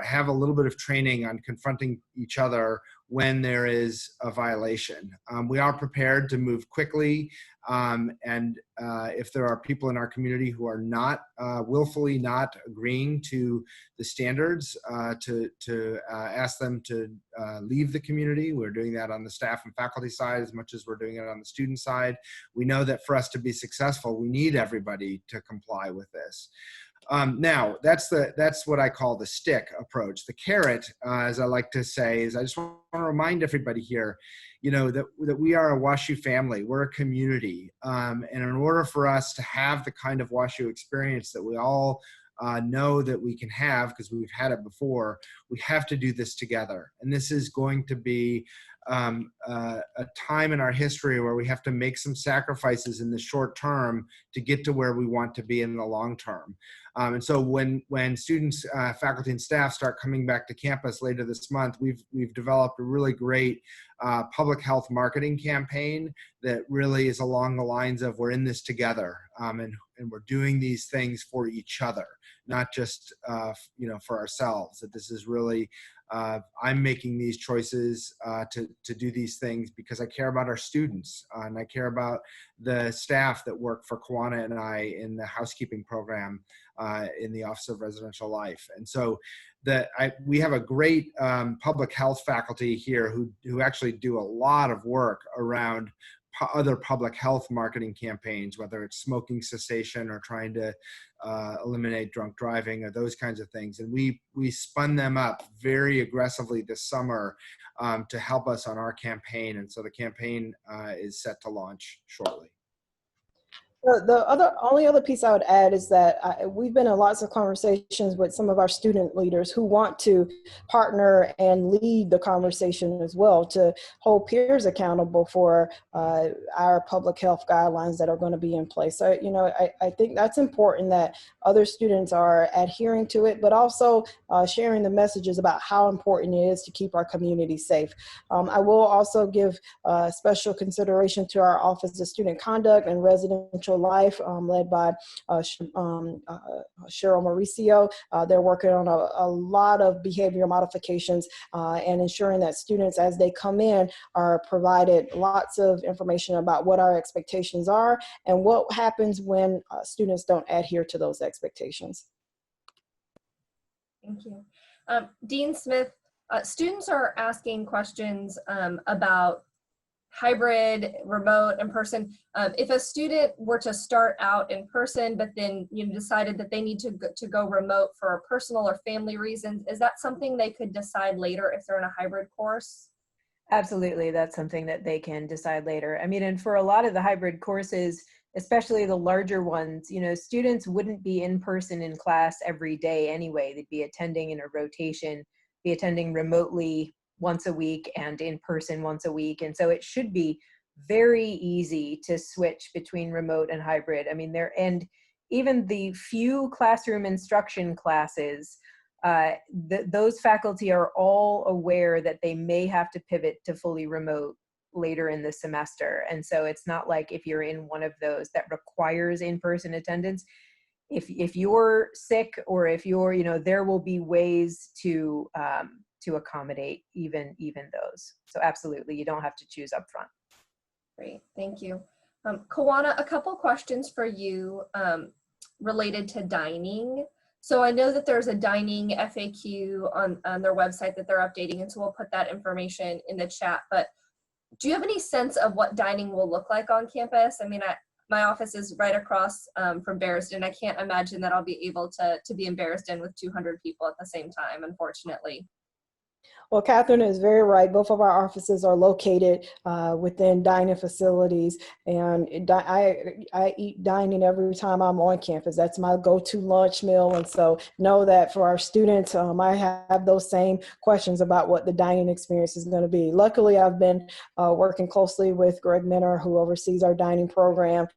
Speaker 2: have a little bit of training on confronting each other when there is a violation. We are prepared to move quickly, and if there are people in our community who are not willfully not agreeing to the standards, to ask them to leave the community. We're doing that on the staff and faculty side as much as we're doing it on the student side. We know that for us to be successful, we need everybody to comply with this. Now, that's what I call the stick approach. The carrot, as I like to say, is I just want to remind everybody here, you know, that we are a WashU family. We're a community. And in order for us to have the kind of WashU experience that we all know that we can have, because we've had it before, we have to do this together. And this is going to be a time in our history where we have to make some sacrifices in the short term to get to where we want to be in the long term. And so when students, faculty and staff start coming back to campus later this month, we've developed a really great public health marketing campaign that really is along the lines of we're in this together, and we're doing these things for each other, not just for ourselves. That this is really I'm making these choices to do these things because I care about our students, and I care about the staff that work for Kawanna and I in the housekeeping program in the Office of Residential Life. And so we have a great public health faculty here who actually do a lot of work around other public health marketing campaigns, whether it's smoking cessation or trying to eliminate drunk driving or those kinds of things. And we spun them up very aggressively this summer to help us on our campaign. And so the campaign is set to launch shortly.
Speaker 6: The only other piece I would add is that we've been in lots of conversations with some of our student leaders who want to partner and lead the conversation as well, to hold peers accountable for our public health guidelines that are going to be in place. So, I think that's important that other students are adhering to it, but also sharing the messages about how important it is to keep our community safe. I will also give special consideration to our Office of Student Conduct and Residential Social Life, led by Cheryl Mauricio. They're working on a lot of behavior modifications and ensuring that students, as they come in, are provided lots of information about what our expectations are and what happens when students don't adhere to those expectations.
Speaker 1: Thank you. Dean Smith, students are asking questions about hybrid, remote, in person. If a student were to start out in person, but then decided that they need to go remote for personal or family reasons, is that something they could decide later if they're in a hybrid course?
Speaker 3: Absolutely, that's something that they can decide later. I mean, and for a lot of the hybrid courses, especially the larger ones, students wouldn't be in person in class every day anyway. They'd be attending in a rotation, be attending remotely once a week and in person once a week. And so it should be very easy to switch between remote and hybrid. I mean, and even the few classroom instruction classes, those faculty are all aware that they may have to pivot to fully remote later in the semester. And so it's not like if you're in one of those that requires in-person attendance, if you're sick or if you're, there will be ways to accommodate even those. So absolutely, you don't have to choose up front.
Speaker 1: Great, thank you. Kawanna, a couple questions for you related to dining. So I know that there's a dining FAQ on their website that they're updating, and so we'll put that information in the chat, but do you have any sense of what dining will look like on campus? I mean, my office is right across from Barristan. I can't imagine that I'll be able to be in Barristan with 200 people at the same time, unfortunately.
Speaker 6: Well, Katharine is very right. Both of our offices are located within dining facilities, and I eat dining every time I'm on campus. That's my go-to lunch meal, and so know that for our students, I have those same questions about what the dining experience is going to be. Luckily, I've been working closely with Greg Minner, who oversees our dining program.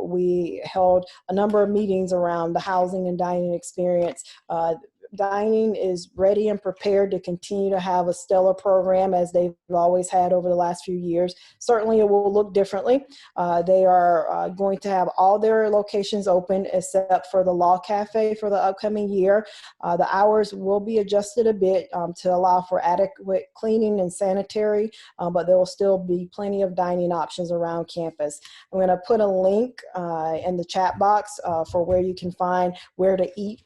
Speaker 6: We held a number of meetings around the housing and dining experience. Dining is ready and prepared to continue to have a stellar program as they've always had over the last few years. Certainly it will look differently. They are going to have all their locations open except for the Law Cafe for the upcoming year. The hours will be adjusted a bit to allow for adequate cleaning and sanitary, but there will still be plenty of dining options around campus. I'm going to put a link in the chat box for where you can find where to eat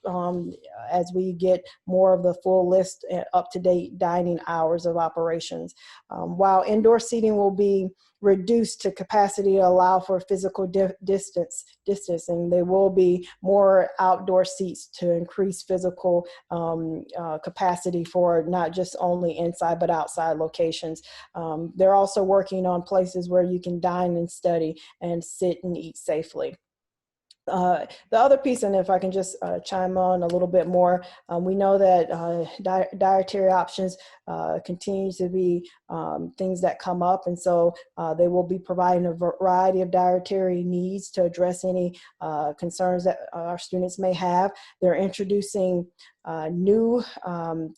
Speaker 6: as we get more of the full list and up-to-date dining hours of operations. While indoor seating will be reduced to capacity to allow for physical distancing, there will be more outdoor seats to increase physical capacity for not just only inside but outside locations. They're also working on places where you can dine and study and sit and eat safely. The other piece, and if I can just chime on a little bit more, we know that dietary options continue to be things that come up, and so they will be providing a variety of dietary needs to address any concerns that our students may have. They're introducing new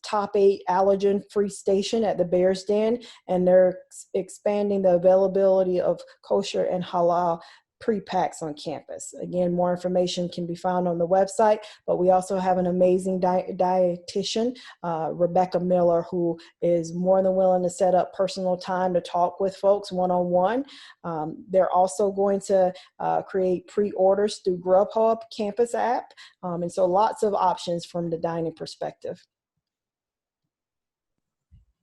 Speaker 6: top 8 allergen-free station at the Bears Den, and they're expanding the availability of kosher and halal pre-packs on campus. Again, more information can be found on the website, but we also have an amazing dietitian, Rebecca Miller, who is more than willing to set up personal time to talk with folks one-on-one. They're also going to create pre-orders through Grubhub campus app, and so lots of options from the dining perspective.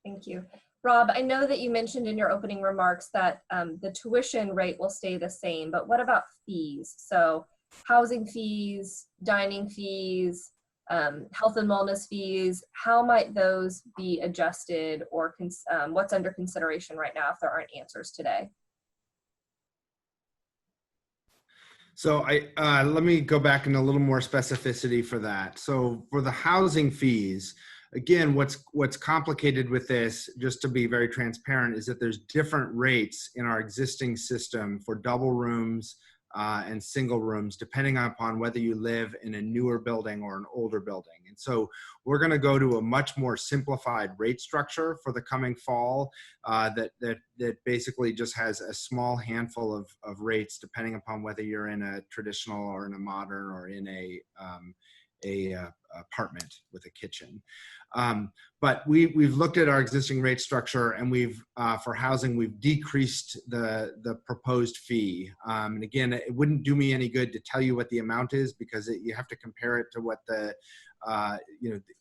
Speaker 1: Thank you. Rob, I know that you mentioned in your opening remarks that the tuition rate will stay the same, but what about fees? So housing fees, dining fees, health and wellness fees, how might those be adjusted, or what's under consideration right now if there aren't answers today?
Speaker 2: So let me go back in a little more specificity for that. So for the housing fees, again, what's complicated with this, just to be very transparent, is that there's different rates in our existing system for double rooms, and single rooms, depending upon whether you live in a newer building or an older building. And so we're going to go to a much more simplified rate structure for the coming fall that basically just has a small handful of rates, depending upon whether you're in a traditional or in a modern or in a apartment with a kitchen. But we've looked at our existing rate structure, and we've for housing, we've decreased the proposed fee. And again, it wouldn't do me any good to tell you what the amount is, because you have to compare it to what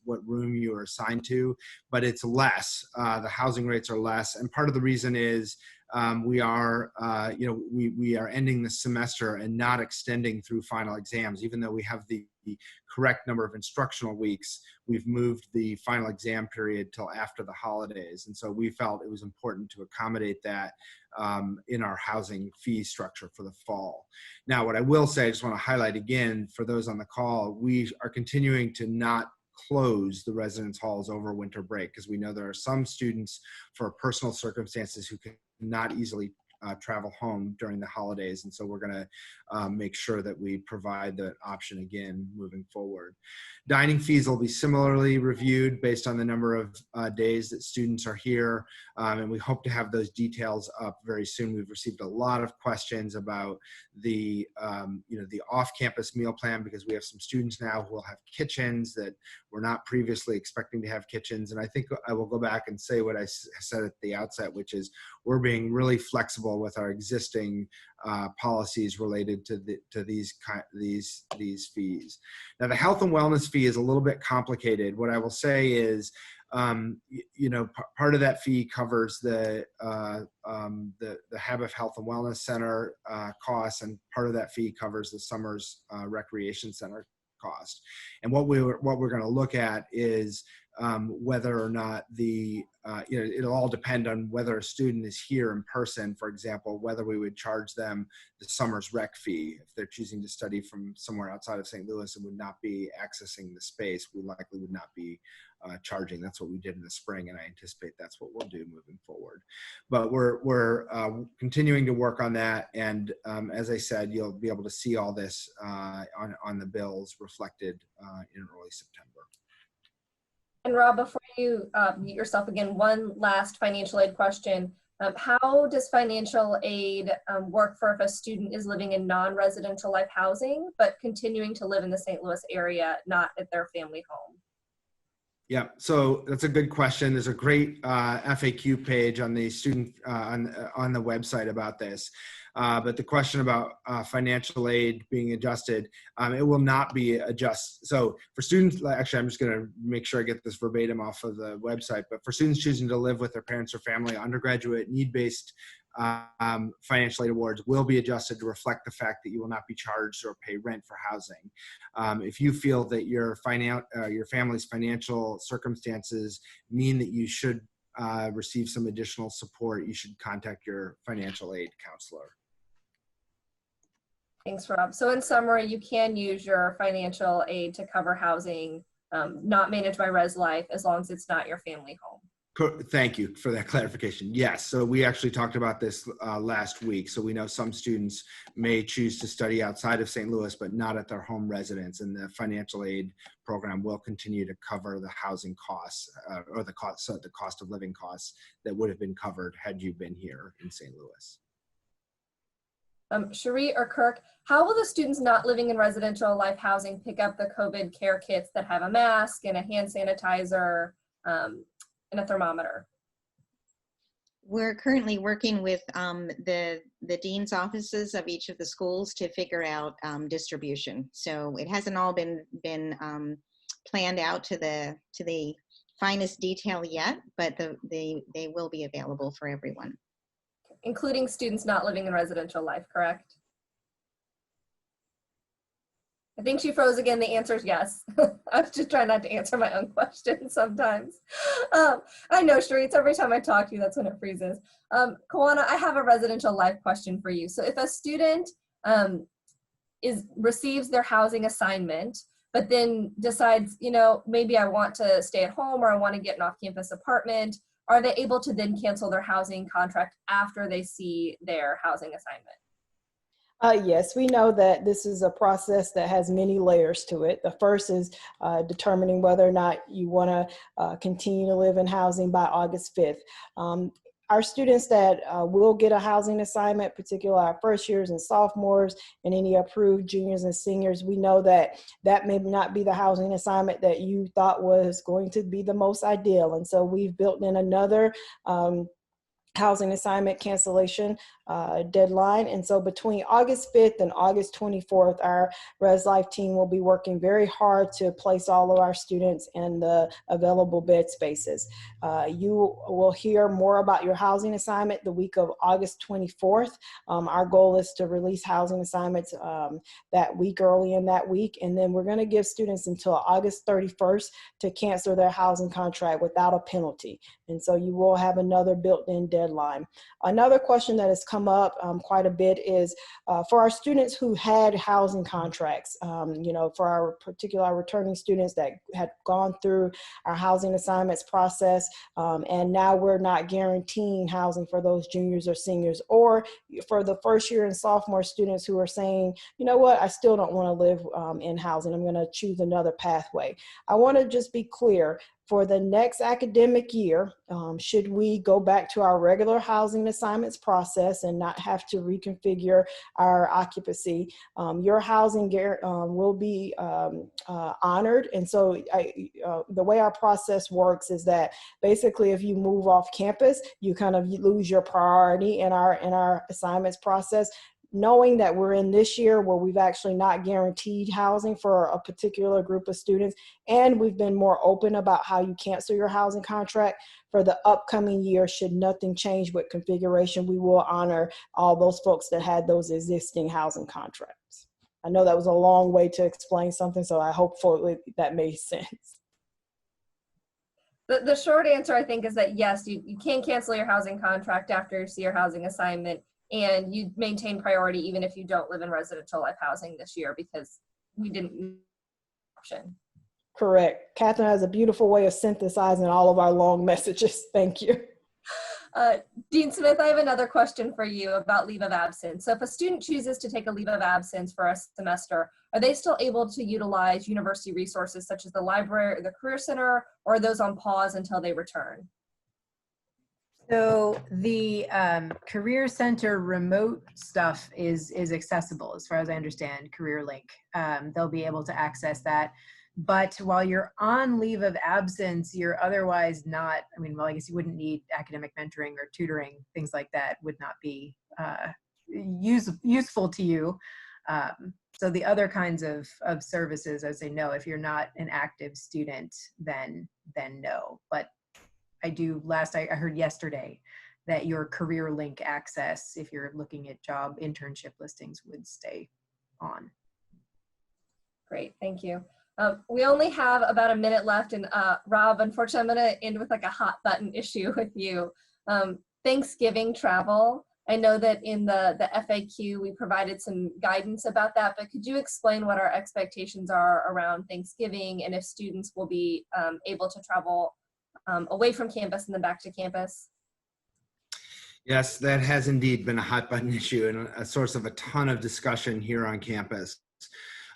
Speaker 2: what room you are assigned to, but it's less. The housing rates are less, and part of the reason is we are ending the semester and not extending through final exams. Even though we have the correct number of instructional weeks, we've moved the final exam period till after the holidays. And so we felt it was important to accommodate that in our housing fee structure for the fall. Now, what I will say, I just want to highlight again for those on the call, we are continuing to not close the residence halls over winter break, because we know there are some students for personal circumstances who can not easily travel home during the holidays. And so we're going to make sure that we provide the option again moving forward. Dining fees will be similarly reviewed based on the number of days that students are here. And we hope to have those details up very soon. We've received a lot of questions about the off-campus meal plan, because we have some students now who will have kitchens that were not previously expecting to have kitchens. And I think I will go back and say what I said at the outset, which is we're being really flexible with our existing policies related to these fees. Now, the health and wellness fee is a little bit complicated. What I will say is, part of that fee covers the Habif Health and Wellness Center costs, and part of that fee covers the Summers Recreation Center cost. And what we're going to look at is whether or not it'll all depend on whether a student is here in person. For example, whether we would charge them the summer's rec fee. If they're choosing to study from somewhere outside of St. Louis and would not be accessing the space, we likely would not be charging. That's what we did in the spring, and I anticipate that's what we'll do moving forward. But we're continuing to work on that, and as I said, you'll be able to see all this on the bills reflected in early September.
Speaker 1: And Rob, before you mute yourself again, one last financial aid question. How does financial aid work for if a student is living in non-residential life housing, but continuing to live in the St. Louis area, not at their family home?
Speaker 2: Yeah, so that's a good question. There's a great FAQ page on the student on the website about this. But the question about financial aid being adjusted, it will not be adjusted. So for students, actually, I'm just going to make sure I get this verbatim off of the website. But for students choosing to live with their parents or family, undergraduate need-based financial aid awards will be adjusted to reflect the fact that you will not be charged or pay rent for housing. If you feel that your family's financial circumstances mean that you should receive some additional support, you should contact your financial aid counselor.
Speaker 1: Thanks, Rob. So in summary, you can use your financial aid to cover housing not managed by Res Life, as long as it's not your family home.
Speaker 2: Thank you for that clarification. Yes, so we actually talked about this last week. So we know some students may choose to study outside of St. Louis, but not at their home residence, and the financial aid program will continue to cover the housing costs or the cost of living costs that would have been covered had you been here in St. Louis.
Speaker 1: Cheri or Kirk, how will the students not living in residential life housing pick up the COVID care kits that have a mask and a hand sanitizer and a thermometer?
Speaker 5: We're currently working with the dean's offices of each of the schools to figure out distribution. So it hasn't all been planned out to the finest detail yet, but they will be available for everyone.
Speaker 1: Including students not living in residential life, correct? I think she froze again. The answer is yes. I was just trying not to answer my own question sometimes. I know, Cheri, it's every time I talk to you, that's when it freezes. Kawanna, I have a residential life question for you. So if a student receives their housing assignment, but then decides, maybe I want to stay at home or I want to get an off-campus apartment, are they able to then cancel their housing contract after they see their housing assignment?
Speaker 6: Yes, we know that this is a process that has many layers to it. The first is determining whether or not you want to continue to live in housing by August 5th. Our students that will get a housing assignment, particularly our first years and sophomores and any approved juniors and seniors, we know that that may not be the housing assignment that you thought was going to be the most ideal. And so we've built in another housing assignment cancellation deadline. And so between August 5th and August 24th, our Res Life team will be working very hard to place all of our students in the available bed spaces. You will hear more about your housing assignment the week of August 24th. Our goal is to release housing assignments that week, early in that week. And then we're going to give students until August 31st to cancel their housing contract without a penalty. And so you will have another built-in deadline. Another question that has come up quite a bit is for our students who had housing contracts, for our particular returning students that had gone through our housing assignments process, and now we're not guaranteeing housing for those juniors or seniors, or for the first year and sophomore students who are saying, you know what, I still don't want to live in housing. I'm going to choose another pathway. I want to just be clear. For the next academic year, should we go back to our regular housing assignments process and not have to reconfigure our occupancy, your housing will be honored. And so the way our process works is that basically if you move off campus, you kind of lose your priority in our assignments process. Knowing that we're in this year where we've actually not guaranteed housing for a particular group of students, and we've been more open about how you cancel your housing contract, for the upcoming year, should nothing change with configuration, we will honor all those folks that had those existing housing contracts. I know that was a long way to explain something, so I hope that made sense.
Speaker 1: The short answer, I think, is that yes, you can cancel your housing contract after you see your housing assignment, and you maintain priority even if you don't live in residential life housing this year because we didn't option.
Speaker 6: Correct. Katharine has a beautiful way of synthesizing all of our long messages. Thank you.
Speaker 1: Dean Smith, I have another question for you about leave of absence. So if a student chooses to take a leave of absence for a semester, are they still able to utilize university resources such as the library or the Career Center, or are those on pause until they return?
Speaker 3: So the Career Center remote stuff is accessible as far as I understand, CareerLink. They'll be able to access that. But while you're on leave of absence, you're otherwise not, I guess you wouldn't need academic mentoring or tutoring, things like that would not be useful to you. So the other kinds of services, I would say no. If you're not an active student, then no. But I heard yesterday that your CareerLink access, if you're looking at job internship listings, would stay on.
Speaker 1: Great, thank you. We only have about a minute left, and Rob, unfortunately, I'm going to end with like a hot button issue with you. Thanksgiving travel. I know that in the FAQ we provided some guidance about that, but could you explain what our expectations are around Thanksgiving and if students will be able to travel away from campus and then back to campus?
Speaker 2: Yes, that has indeed been a hot button issue and a source of a ton of discussion here on campus.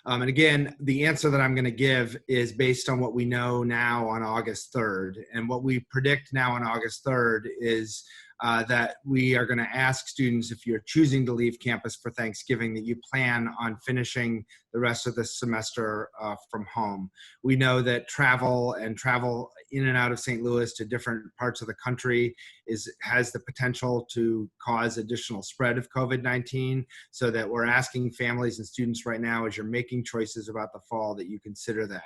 Speaker 2: And again, the answer that I'm going to give is based on what we know now on August 3rd. And what we predict now on August 3rd is that we are going to ask students, if you're choosing to leave campus for Thanksgiving, that you plan on finishing the rest of the semester from home. We know that travel in and out of St. Louis to different parts of the country has the potential to cause additional spread of COVID-19, so that we're asking families and students right now, as you're making choices about the fall, that you consider that.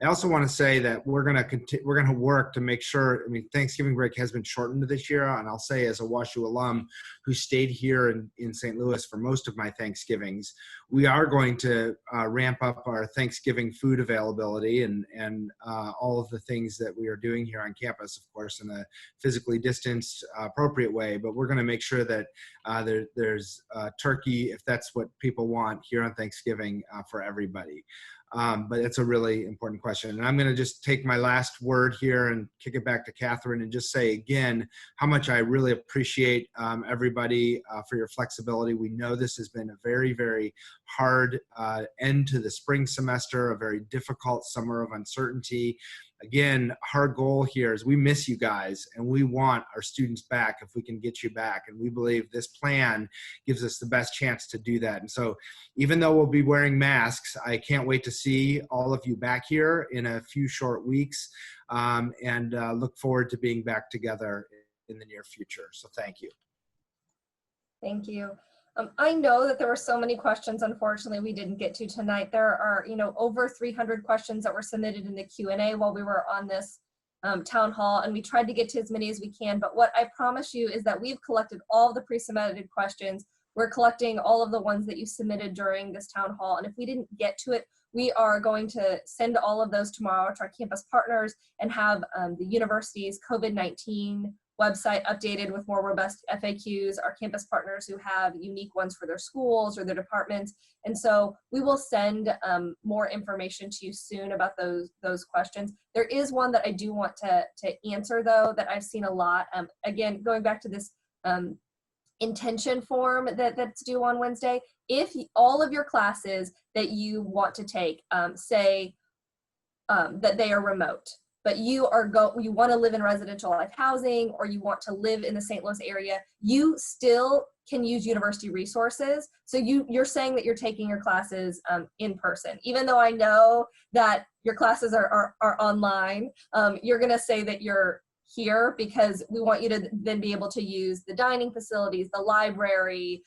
Speaker 2: I also want to say that we're going to work to make sure, Thanksgiving break has been shortened this year, and I'll say as a WashU alum who stayed here in St. Louis for most of my Thanksgivings, we are going to ramp up our Thanksgiving food availability and all of the things that we are doing here on campus, of course, in a physically distanced, appropriate way. But we're going to make sure that there's turkey, if that's what people want, here on Thanksgiving for everybody. But it's a really important question. And I'm going to just take my last word here and kick it back to Katharine and just say again how much I really appreciate everybody for your flexibility. We know this has been a very, very hard end to the spring semester, a very difficult summer of uncertainty. Again, our goal here is we miss you guys and we want our students back if we can get you back. And we believe this plan gives us the best chance to do that. And so even though we'll be wearing masks, I can't wait to see all of you back here in a few short weeks and look forward to being back together in the near future. So thank you.
Speaker 1: Thank you. I know that there were so many questions, unfortunately, we didn't get to tonight. There are, over 300 questions that were submitted in the Q&A while we were on this town hall, and we tried to get to as many as we can. But what I promise you is that we've collected all the pre-submitted questions. We're collecting all of the ones that you submitted during this town hall. And if we didn't get to it, we are going to send all of those tomorrow to our campus partners and have the university's COVID-19 website updated with more robust FAQs, our campus partners who have unique ones for their schools or their departments. And so we will send more information to you soon about those questions. There is one that I do want to answer though, that I've seen a lot. Again, going back to this intention form that's due on Wednesday, if all of your classes that you want to take say that they are remote, but you want to live in residential life housing or you want to live in the St. Louis area, you still can use university resources. So you're saying that you're taking your classes in person. Even though I know that your classes are online, you're going to say that you're here because we want you to then be able to use the dining facilities, the library,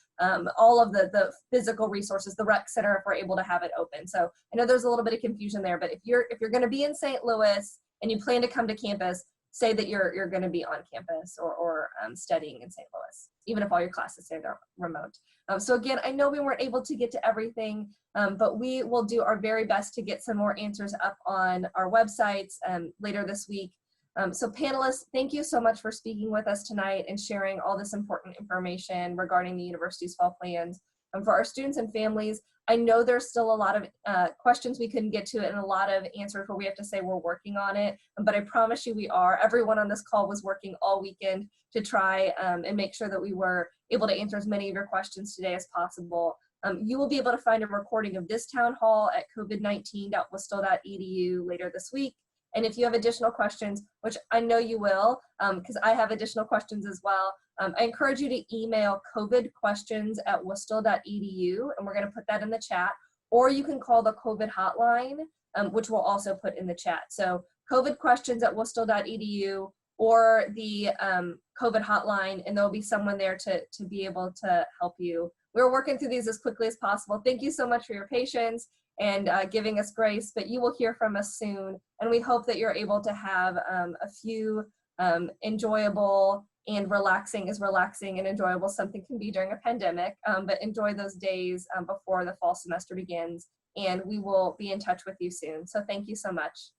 Speaker 1: all of the physical resources, the rec center if we're able to have it open. So I know there's a little bit of confusion there, but if you're going to be in St. Louis and you plan to come to campus, say that you're going to be on campus or studying in St. Louis, even if all your classes say they're remote. So again, I know we weren't able to get to everything, but we will do our very best to get some more answers up on our websites later this week. So panelists, thank you so much for speaking with us tonight and sharing all this important information regarding the university's fall plans. For our students and families, I know there's still a lot of questions we couldn't get to and a lot of answers where we have to say we're working on it, but I promise you we are. Everyone on this call was working all weekend to try and make sure that we were able to answer as many of your questions today as possible. You will be able to find a recording of this town hall at covid19.worcester.edu later this week. And if you have additional questions, which I know you will, because I have additional questions as well, I encourage you to email covidquestions@worcester.edu, and we're going to put that in the chat. Or you can call the COVID hotline, which we'll also put in the chat. So covidquestions@worcester.edu or the COVID hotline, and there'll be someone there to be able to help you. We're working through these as quickly as possible. Thank you so much for your patience and giving us grace, but you will hear from us soon. And we hope that you're able to have a few enjoyable and relaxing and enjoyable something can be during a pandemic, but enjoy those days before the fall semester begins. And we will be in touch with you soon. So thank you so much.